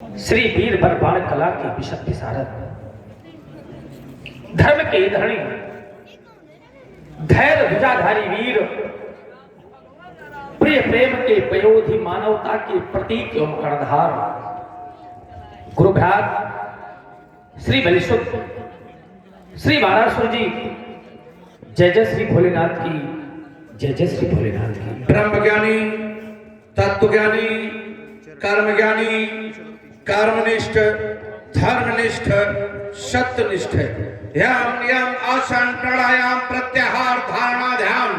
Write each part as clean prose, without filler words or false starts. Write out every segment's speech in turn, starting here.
श्री वीर बरबाण कला के विशद विशारद, धर्म के धरणी, धैर्य ध्वजाधारी वीर, प्रिय प्रेम के पयोधि, मानवता के प्रतीक एवं कर्णधार गुरुभ्रात श्री बलिशुद्ध श्री बाणासुर जी, जय जय श्री भोलेनाथ की, जय जय श्री भोलेनाथ की। ब्रह्म ज्ञानी, तत्व ज्ञानी, कर्म ज्ञानी, कर्मनिष्ठ, धर्मनिष्ठ, सत्यनिष्ठ, ध्यान नियम आसन प्राणायाम प्रत्याहार धारणा ध्यान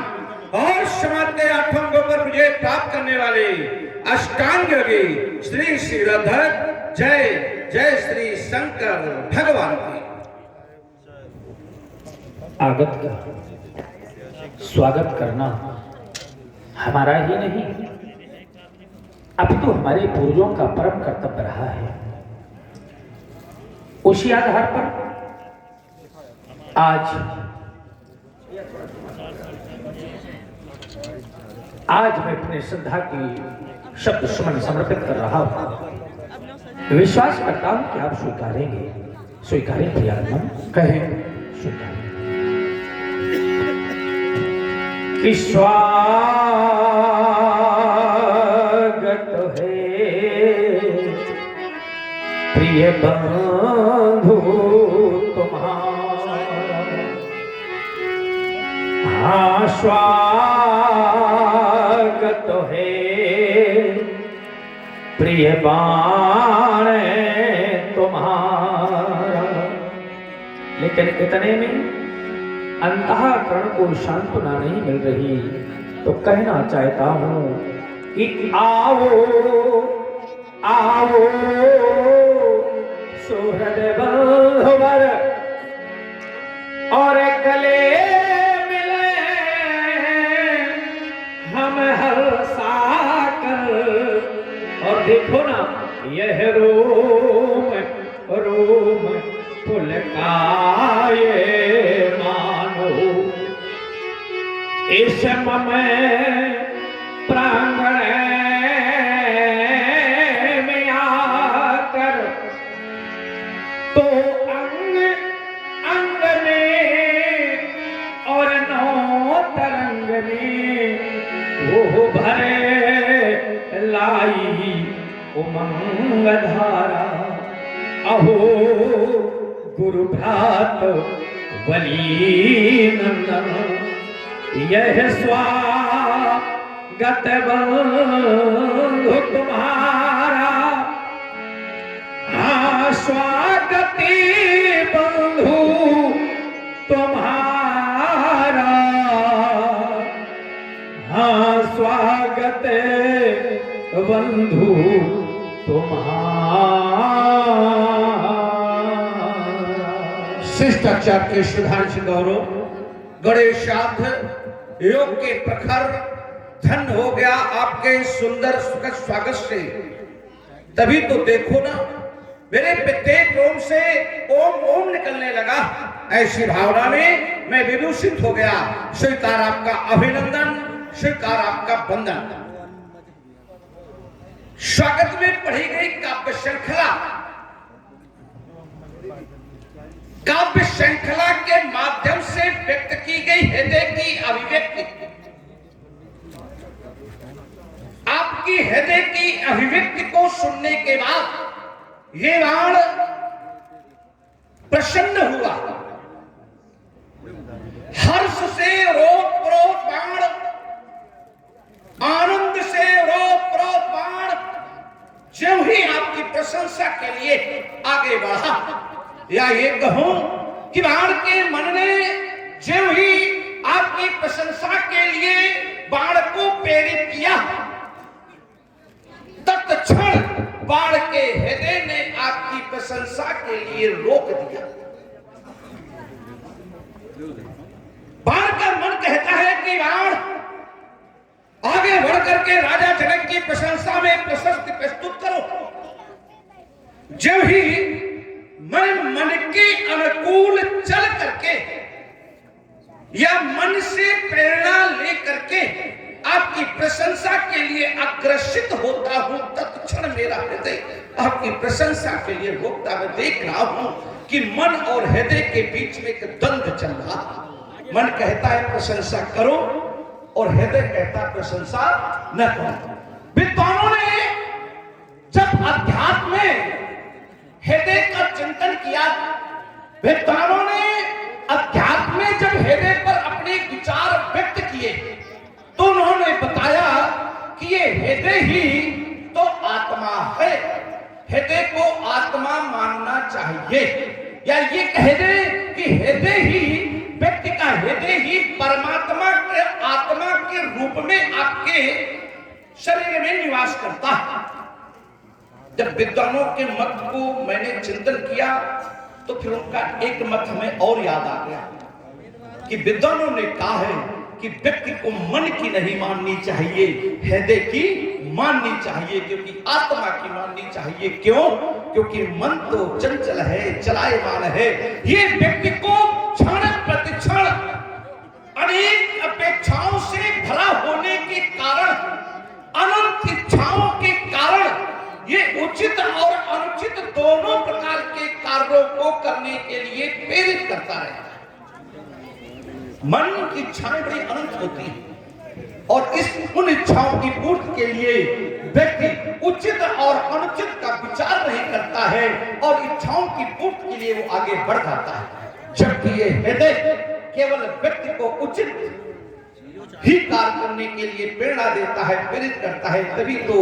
और समाधि के आठों पर विजय प्राप्त करने वाले अष्टांग योगी श्री श्रीधर जय जय श्री शंकर भगवान की आगत का स्वागत करना हमारा ही नहीं, अपितु हमारे पूर्वजों का परम कर्तव्य रहा है। उसी आधार पर आज मैं अपने श्रद्धा की शब्द सुमन समर्पित कर रहा हूं। विश्वास करता हूं कि आप स्वीकारेंगे। स्वीकारें प्रियात्मन, कहें स्वीकारें। कि स्वागत है प्रिय बंधु तुम्हारा, हाँ स्वागत है प्रिय बाण तुम्हारा। लेकिन इतने में अंतःकरण को सांत्वना नहीं मिल रही, तो कहना चाहता हूं कि आओ आओ सुहृद बंधुवर और गले मिले हम हर्षाकर। और देखो ना, यह रोम रोम पुलकाए इस मम प्रांगण में आकर, तो अंग अंग में और नौ तरंग में वो भरे लाई उमंग धारा। अहो गुरु भ्रात बली नंदन, यह स्वागत बंधु तुम्हारा, हाँ स्वागती बंधु तुम्हारा, हाँ स्वागत बंधु तुम्हारा। शिष्टाचार के श्रद्धांश गौरव गणेशाब्द योग के प्रखर धन हो गया आपके सुंदर सुखद स्वागत से। तभी तो देखो ना, मेरे प्रत्येक रोम से ओम ओम निकलने लगा। ऐसी भावना में मैं विभूषित हो गया। स्वीकार आपका अभिनंदन, स्वीकार आपका वंदन। स्वागत में पढ़ी गई काव्य श्रृंखला, काव्य श्रृंखला के माध्यम से व्यक्त की गई हृदय की अभिव्यक्ति, आपकी हृदय की अभिव्यक्ति को सुनने के बाद ये बाण प्रसन्न हुआ। हर्ष से रोप रोप बाण, आनंद से रोप रोप बाण जो ही आपकी प्रशंसा के लिए आगे बढ़ा, या ये कहूं कि बाण के मन ने जो ही आपकी प्रशंसा के लिए बाण को प्रेरित किया, तत्क्षण बाण के हृदय ने आपकी प्रशंसा के लिए रोक दिया। बाण का मन कहता है कि बाण आगे बढ़ करके राजा जनक की प्रशंसा में प्रशस्ति प्रस्तुत करो। जो ही मन के अनुकूल चल करके या मन से प्रेरणा लेकर के आपकी प्रशंसा के लिए अग्रसित होता हूं, तत्क्षण मेरा हृदय आपकी प्रशंसा के लिए रोकता। मैं देख रहा हूं कि मन और हृदय के बीच में एक द्वंद्व चल रहा। मन कहता है प्रशंसा करो और हृदय कहता है प्रशंसा न करो। विद्वानों ने जब अध्यात्म में हृदय का चिंतन किया, विद्वानों ने अध्यात्म में जब हृदय पर अपने विचार व्यक्त किए, तो उन्होंने बताया कि ये हृदय ही तो आत्मा है। हृदय को आत्मा मानना चाहिए, या ये कह दे कि हृदय ही व्यक्ति का हृदय ही परमात्मा के आत्मा के रूप में आपके शरीर में निवास करता है। जब विद्वानों के मत को मैंने चिंतन किया तो फिर उनका एक मत हमें और याद आ गया कि विद्वानों ने कहा है कि व्यक्ति को मन की नहीं माननी चाहिए, हृदय की माननी चाहिए, क्योंकि आत्मा की माननी चाहिए। क्यों? क्योंकि मन तो चंचल है, चलायमान है। ये व्यक्ति को क्षण प्रतिक्षण अनेक अपेक्षाओं से भरा होने के कारण, अनंत इच्छाओं के कारण ये उचित और अनुचित दोनों प्रकार के कार्यों को करने के लिए प्रेरित करता है। मन की इच्छाएं बड़ी अनंत होती हैं और उन इच्छाओं की पूर्ति के लिए व्यक्ति उचित और अनुचित का विचार नहीं करता है और इच्छाओं की पूर्ति के लिए वो आगे बढ़ जाता है। जबकि ये हृदय केवल व्यक्ति को उचित ही कार्य करने के लिए प्रेरणा देता है, प्रेरित करता है। तभी तो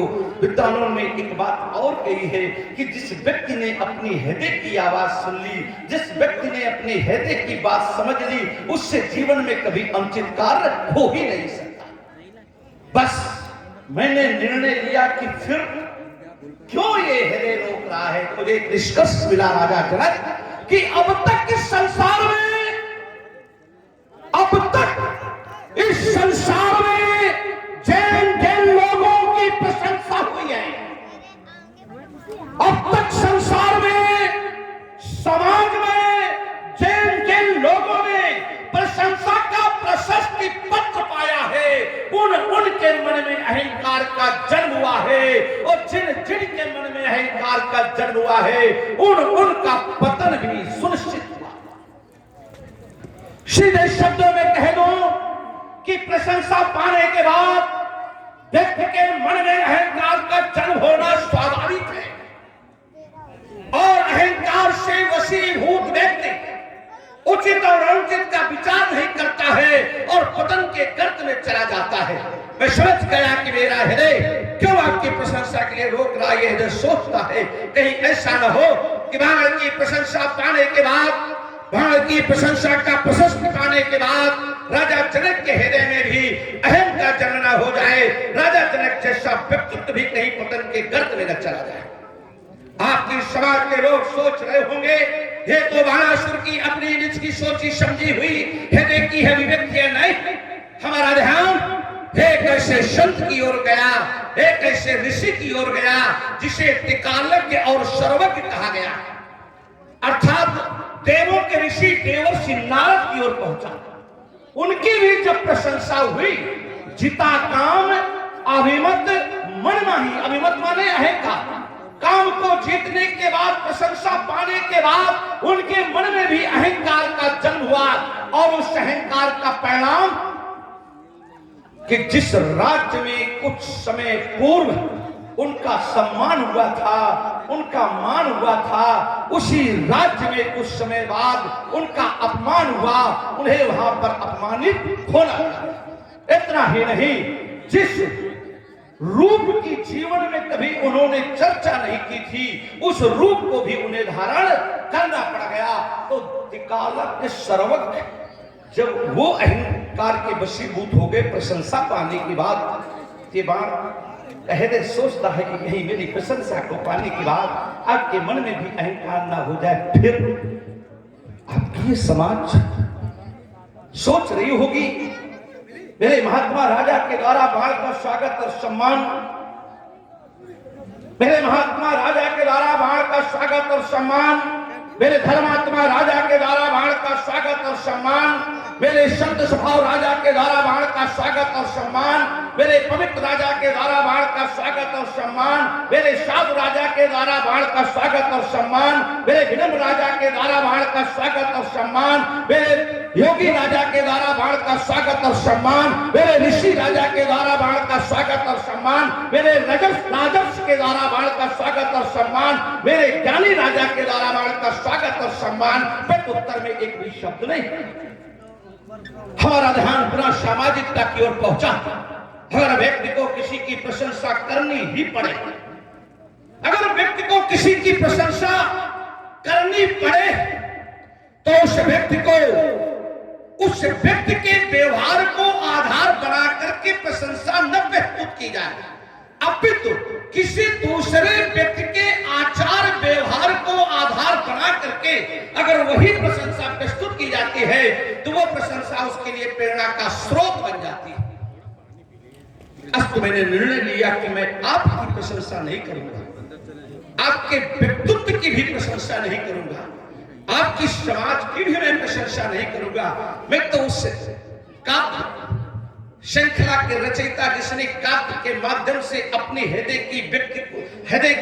विद्वानों ने एक बात और कही है कि जिस व्यक्ति ने अपनी हृदय की आवाज सुन ली, जिस व्यक्ति ने अपने हृदय की बात समझ ली, उससे जीवन में कभी अनुचित कार्य हो ही नहीं सकता। बस मैंने निर्णय लिया कि फिर क्यों ये हृदय रोक रहा है। मुझे एक निष्कर्ष मिला राजा जनक कि अब तक इस संसार में, अब तक इस संसार में जैन लोगों की प्रशंसा हुई है। अब तक संसार में, समाज में जैन लोगों ने प्रशंसा का प्रशस्ति पत्र पाया है। उनके मन में अहंकार का जन्म हुआ है और जिनके मन में अहंकार का जन्म हुआ है उनका पतन भी सुनिश्चित हुआ। सीधे शब्दों में कह दो कि प्रशंसा पाने के बाद व्यक्ति के मन में अहंकार का जन्म होना स्वाभाविक है और अहंकार से वशीभूत व्यक्ति उचित और अनुचित का विचार नहीं करता है और पतन के गर्त में चला जाता है। मैं समझ गया कि मेरा हृदय क्यों आपकी प्रशंसा के लिए रोक रहा है। यह हृदय सोचता है कहीं ऐसा न हो कि भगवान की प्रशंसा पाने के बाद, भगवान की प्रशंसा का प्रशस्ति पाने के बाद राजा जनक के हृदय में भी अहम का जन्म न हो जाए, राजा जनक जैसा व्यक्तित्व भी कहीं पतन के गर्त में न चला जाए। आपकी समाज के लोग सोच रहे होंगे ये तो बाणासुर की अपनी निज की सोची समझी हुई हृदय की अभिव्यक्ति है। नहीं, हमारा ध्यान एक ऐसे संत की ओर गया, एक ऐसे ऋषि की ओर गया जिसे त्रिकालज्ञ और सर्वज्ञ कहा गया, अर्थात देवों के ऋषि देवर्षि नारद की ओर पहुंचा। उनकी भी जब प्रशंसा हुई, जिता काम अभिमत मन माही, अभिमत माने अहंकार, काम को जीतने के बाद, प्रशंसा पाने के बाद उनके मन में भी अहंकार का जन्म हुआ और उस अहंकार का परिणाम कि जिस राज्य में कुछ समय पूर्व उनका सम्मान हुआ था, उनका मान हुआ था, उसी राज्य में कुछ समय बाद उनका अपमान हुआ, उन्हें वहां पर अपमानित होना पड़ा। इतना ही नहीं, जिस रूप की जीवन में कभी उन्होंने चर्चा नहीं की थी, उस रूप को भी उन्हें धारण करना पड़ गया। तो त्रिकालज्ञ सर्वज्ञ जब वो अहंकार के वशीभूत हो गए प्रशंसा पाने के बाद, ये बात हृदय सोचता है कि कहीं मेरी प्रशंसा को पाने के बाद आपके मन में भी अहंकार ना हो जाए। फिर आपकी ये समाज सोच रही होगी मेरे महात्मा राजा के द्वारा बाण का स्वागत और सम्मान, मेरे महात्मा राजा के द्वारा बाण का स्वागत और सम्मान मेरे धर्मात्मा राजा के द्वारा बाण का स्वागत और सम्मान, मेरे संत स्वभाव राजा के द्वारा बाण का स्वागत और सम्मान, मेरे पवित्र राजा के द्वारा बाण का स्वागत और सम्मान, मेरे साधु राजा के द्वारा बाण का स्वागत और सम्मान, मेरे विनम्र राजा के द्वारा बाण का स्वागत और सम्मान, मेरे योगी राजा के द्वारा बाण का स्वागत और सम्मान, मेरे ऋषि राजा के द्वारा बाण का स्वागत और सम्मान, मेरे राजर्ष के द्वारा बाण का स्वागत और सम्मान, मेरे ज्ञानी राजा के द्वारा बाण का स्वागत और सम्मान। फिर उत्तर में एक भी शब्द नहीं। हमारा ध्यान पुनः सामाजिकता की ओर पहुंचा। अगर व्यक्ति को किसी की प्रशंसा करनी ही पड़े, अगर व्यक्ति को किसी की प्रशंसा करनी पड़े, तो उस व्यक्ति के व्यवहार को आधार बना करके प्रशंसा न प्रस्तुत की जाए, अपितु किसी दूसरे व्यक्ति के आचार व्यवहार को आधार बना करके अगर वही प्रशंसा प्रस्तुत की जाती है तो वो प्रशंसा उसके लिए प्रेरणा का स्रोत बन जाती है। अस्तु मैंने निर्णय लिया कि मैं आपकी प्रशंसा नहीं करूंगा, आपके व्यक्तित्व की भी प्रशंसा नहीं करूंगा, आपकी समाज की भी मैं प्रशंसा नहीं करूंगा। मैं तो उस काव्य श्रृंखला के रचयिता जिसने काव्य के माध्यम से अपनी हृदय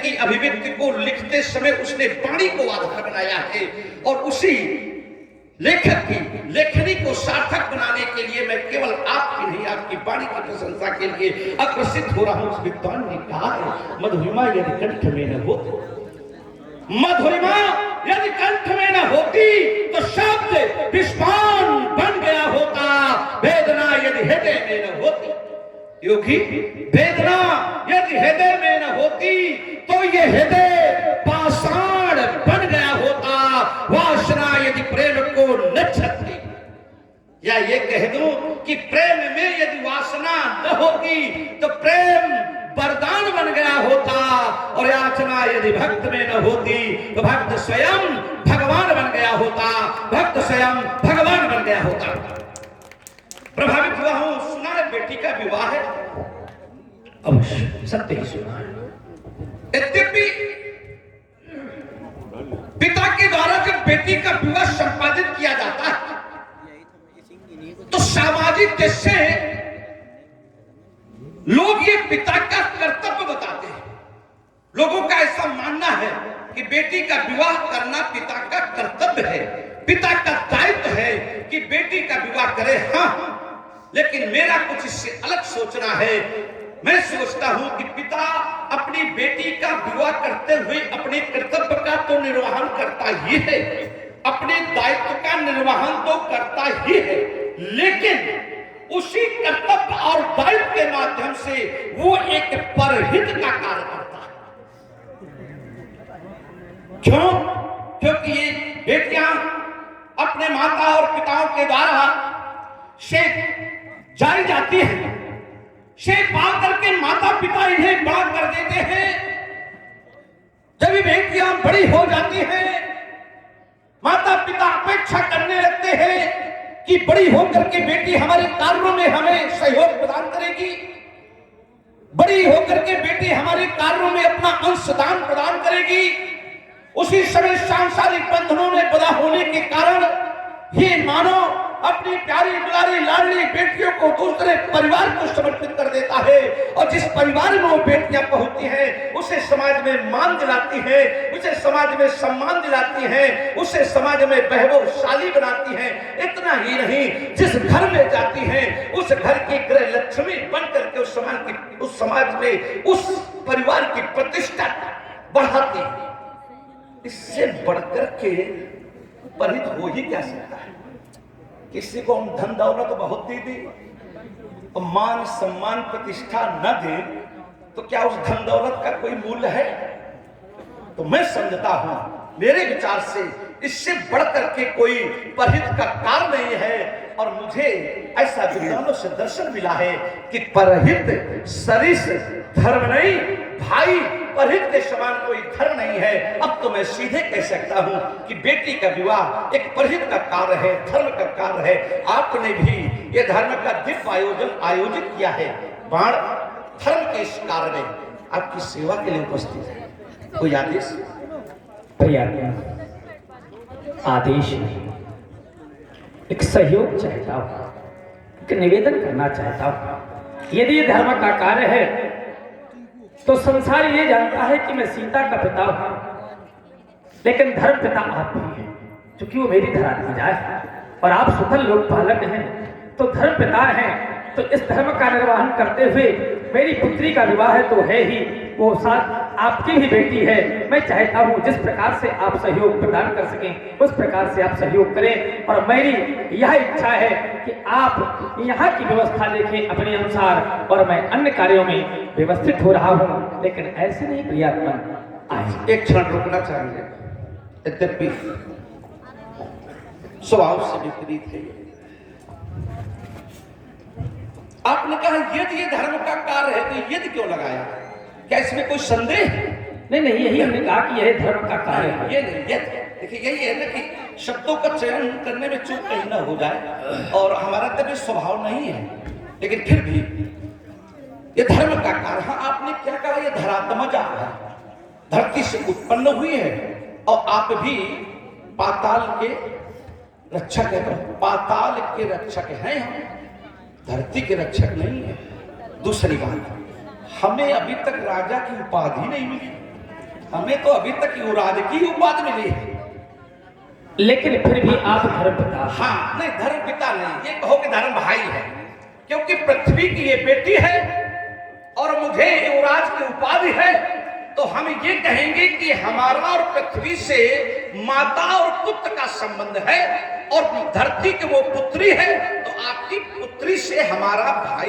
की अभिव्यक्ति को लिखते समय उसने वाणी को आधार बनाया है, और उसी लेखक की लेखनी को सार्थक बनाने के लिए मैं केवल आपकी नहीं आपकी वाणी की प्रशंसा के लिए अग्रसित हो रहा हूं। उस विद्वान ने कहा है, मधुरिमा यदि कंठ में न हो, मधुरिमा यदि कंठ में न होती तो शब्द विस्फान बन गया होता, वेदना यदि हृदय में न होती। योगी, वेदना यदि हृदय में न होती तो ये हृदय पाषाण बन गया होता, वासना यदि प्रेम को न छती, या ये कह दूं कि प्रेम में यदि वासना न होती तो प्रेम वरदान बन गया होता, और याचना यदि भक्त में न होती तो भक्त स्वयं भगवान बन गया होता, भक्त स्वयं भगवान बन गया होता। प्रभावित हुआ हूं, सुना है बेटी का विवाह है, अवश्य सत्य ही सुना है। यद्यपि पिता के द्वारा जब बेटी का विवाह संपादित किया जाता है तो सामाजिक दृष्टि से लोग ये पिता का कर्तव्य बताते हैं। लोगों का ऐसा मानना है कि बेटी का विवाह करना पिता का कर्तव्य है, पिता का दायित्व है कि बेटी का विवाह करे। हाँ, लेकिन मेरा कुछ इससे अलग सोचना है। मैं सोचता हूं कि पिता अपनी बेटी का विवाह करते हुए अपने कर्तव्य का तो निर्वहन करता ही है, अपने दायित्व का निर्वहन तो करता ही है, लेकिन उसी कर्तव्य और दायित्व के माध्यम से वो एक परहित का कार्य करता है। क्यों? क्योंकि ये बेटियां अपने माता और पिताओं के द्वारा शेख जाई जाती हैं, शेख पा करके माता पिता इन्हें बड़ा कर देते हैं। जब ये बेटियां बड़ी हो जाती हैं, माता पिता अपेक्षा करने लगते हैं कि बड़ी होकर के बेटी हमारे कार्यों में हमें सहयोग प्रदान करेगी, बड़ी होकर के बेटी हमारे कार्यों में अपना अंशदान प्रदान करेगी। उसी समय सांसारिक बंधनों में बंधा होने के कारण ये मानव अपनी प्यारी दुलारी लाडली बेटियों को दूसरे परिवार को समर्पित कर देता है, और जिस परिवार में वो बेटियां पहुंचती हैं उसे समाज में मान दिलाती है, उसे समाज में सम्मान दिलाती है, उसे समाज में वैभवशाली बनाती है। इतना ही नहीं, जिस घर में जाती है उस घर की गृह लक्ष्मी बन करके उस समाज में उस परिवार की प्रतिष्ठा बढ़ाती है। इससे बढ़कर के परित हो ही क्या सकता है? किसी को हम धन दौलत तो बहुत दे दी और मान सम्मान प्रतिष्ठा न दे तो क्या उस धन दौलत का कोई मूल्य है? तो मैं समझता हूं, मेरे विचार से इससे बढ़कर के कोई परहित का कार्य नहीं है। और मुझे ऐसा विद्वानों से दर्शन मिला है कि परहित सरिस धर्म नहीं, भाई परहित के समान कोई धर्म नहीं है। अब तो मैं सीधे कह सकता हूं कि बेटी का विवाह एक परहित का कार्य है, धर्म का कार्य है। आपने भी ये धर्म का दिव्य आयोजन आयोजित किया है। बाण धर्म के इस कार्य में आपकी सेवा के लिए उपस्थित है। कोई आदेश? प्रिया आदेश नहीं, एक सहयोग चाहता हूं, एक निवेदन करना चाहता हूं। यदि ये धर्म का कार्य है तो संसार ये जानता है कि मैं सीता का पिता हूं, लेकिन धर्म पिता आप भी हैं, क्योंकि वो मेरी धरात्मजा है और आप सुतल लोकपालक हैं, तो धर्म पिता हैं। तो इस धर्म का निर्वहन करते हुए मेरी पुत्री का विवाह तो है ही, वो साथ आपकी भी बेटी है। मैं चाहता हूँ जिस प्रकार से आप सहयोग प्रदान कर सकें उस प्रकार से आप सहयोग करें, और मेरी यह इच्छा है कि आप यहाँ की व्यवस्था देखें अपने अनुसार, और मैं अन्य कार्यों में व्यवस्थित हो रहा हूँ, लेकिन ऐसे नहीं प्रियात्मन आए। एक क्षण रुकना चाहेंगे। यद्यपि स्वभाव से विपरीत है, आपने कहा यदि ये धर्म का कार्य है तो यदि क्यों लगाया? क्या इसमें कोई संदेह है? नहीं नहीं, यही हमने कहा कि यह धर्म का कार्य है। ये नहीं, ये देखिए यही है ना कि शब्दों का चयन करने में चूक कहीं ना हो जाए, और हमारा तभी स्वभाव नहीं है, लेकिन फिर भी ये धर्म का कार्य। हाँ, आपने क्या कहा? ये धरात्मजा है, धरती से उत्पन्न हुई है, और आप भी पाताल के रक्षक है। पाताल के रक्षक हैं हम, धरती के रक्षक नहीं है। दूसरी बात, हमें अभी तक राजा की उपाधि नहीं मिली, हमें तो अभी तक युवराज की उपाधि मिली है। लेकिन फिर भी आप धर्म पिता। हाँ, नहीं धर्म पिता नहीं, ये कहो कि धर्म भाई है, क्योंकि पृथ्वी की ये बेटी है और मुझे युवराज की उपाधि है, तो हम ये कहेंगे कि हमारा और पृथ्वी से माता और पुत्र का संबंध है, और धरती की वो पुत्री है, तो आपकी पुत्री से हमारा भाई